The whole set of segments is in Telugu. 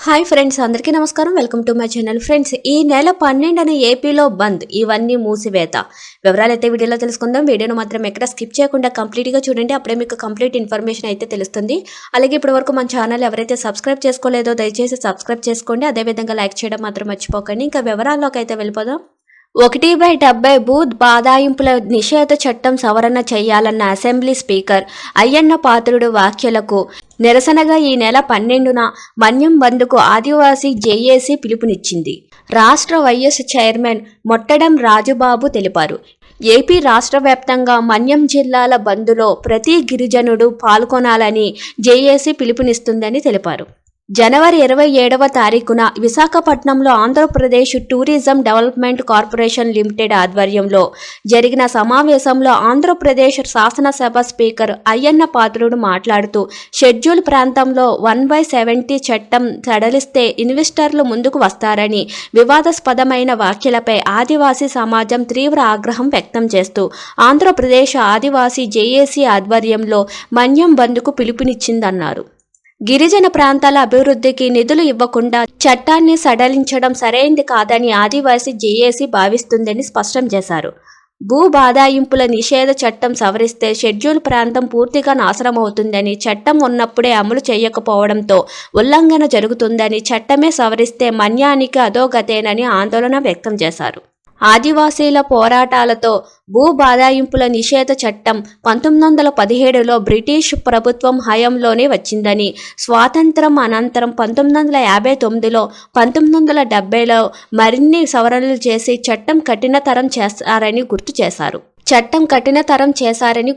హాయ్ ఫ్రెండ్స్, అందరికీ నమస్కారం. Welcome to my channel. Friends, ఈ నెల 12న ఏపీలో బంద్, ఇవన్నీ మూసివేత. వివరాలు అయితే వీడియోలో తెలుసుకుందాం. వీడియోను మాత్రం ఎక్కడ స్కిప్ చేయకుండా కంప్లీట్గా చూడండి. అప్పుడే మీకు కంప్లీట్ ఇన్ఫర్మేషన్ అయితే తెలుస్తుంది. అలాగే ఇప్పటి వరకు మన ఛానల్ ఎవరైతే సబ్స్క్రైబ్ చేసుకోలేదో దయచేసి సబ్స్క్రైబ్ చేసుకోండి. అదేవిధంగా లైక్ చేయడం మాత్రం మర్చిపోకండి. ఇంకా వివరాల్లోకి అయితే వెళ్ళిపోదాం. 1/70 బూత్ బాదాయింపుల నిషేధ చట్టం సవరణ చేయాలన్న అసెంబ్లీ స్పీకర్ అయ్యన్న పాత్రుడు వ్యాఖ్యలకు నిరసనగా ఈ నెల 12న మన్యం బంద్కు ఆదివాసీ జేఏసీ పిలుపునిచ్చింది. రాష్ట్ర వైఎస్ చైర్మన్ మొట్టడం రాజుబాబు తెలిపారు. ఏపీ రాష్ట్ర వ్యాప్తంగా మన్యం జిల్లాల బంద్లో ప్రతి గిరిజనుడు పాల్గొనాలని జేఏసీ పిలుపునిస్తుందని తెలిపారు. జనవరి 27వ తారీఖున విశాఖపట్నంలో Andhra Pradesh tourism development corporation limited ఆధ్వర్యంలో జరిగిన సమావేశంలో ఆంధ్రప్రదేశ్ శాసనసభ స్పీకర్ అయ్యన్న పాత్రుడు మాట్లాడుతూ షెడ్యూల్ ప్రాంతంలో 1/70 చట్టం సడలిస్తే ఇన్వెస్టర్లు ముందుకు వస్తారని వివాదాస్పదమైన వ్యాఖ్యలపై ఆదివాసీ సమాజం తీవ్ర ఆగ్రహం వ్యక్తం చేస్తూ ఆంధ్రప్రదేశ్ ఆదివాసీ జేఏసీ ఆధ్వర్యంలో మన్యం బంద్కు పిలుపునిచ్చిందన్నారు. గిరిజన ప్రాంతాల అభివృద్ధికి నిధులు ఇవ్వకుండా చట్టాన్ని సడలించడం సరైంది కాదని ఆదివాసీ జేఏసీ భావిస్తుందని స్పష్టం చేశారు. భూ బాదాయింపుల నిషేధ చట్టం సవరిస్తే షెడ్యూల్ ప్రాంతం పూర్తిగా నాశనమవుతుందని, చట్టం ఉన్నప్పుడే అమలు చేయకపోవడంతో ఉల్లంఘన జరుగుతుందని, చట్టమే సవరిస్తే మన్యానికి అధోగతేనని ఆందోళన వ్యక్తం చేశారు. ఆదివాసీల పోరాటాలతో భూ బాదాయింపుల నిషేధ చట్టం 1917లో బ్రిటిష్ ప్రభుత్వం హయాంలోనే వచ్చిందని, స్వాతంత్రం అనంతరం 1959లో 1970లో మరిన్ని సవరణలు చేసి చట్టం కఠినతరం చేశారని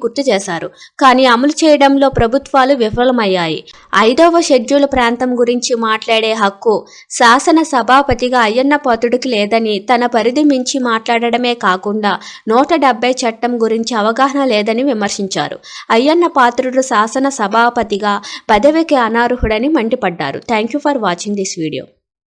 గుర్తు చేశారు. కానీ అమలు చేయడంలో ప్రభుత్వాలు విఫలమయ్యాయి. 5వ షెడ్యూల్ ప్రాంతం గురించి మాట్లాడే హక్కు శాసన సభాపతిగా అయ్యన్న పాత్రుడికి లేదని, తన పరిధి మించి మాట్లాడడమే కాకుండా 170 చట్టం గురించి అవగాహన లేదని విమర్శించారు. అయ్యన్న పాత్రుడు శాసన సభాపతిగా పదవికి అనర్హుడని మండిపడ్డారు. Thank you for watching this video.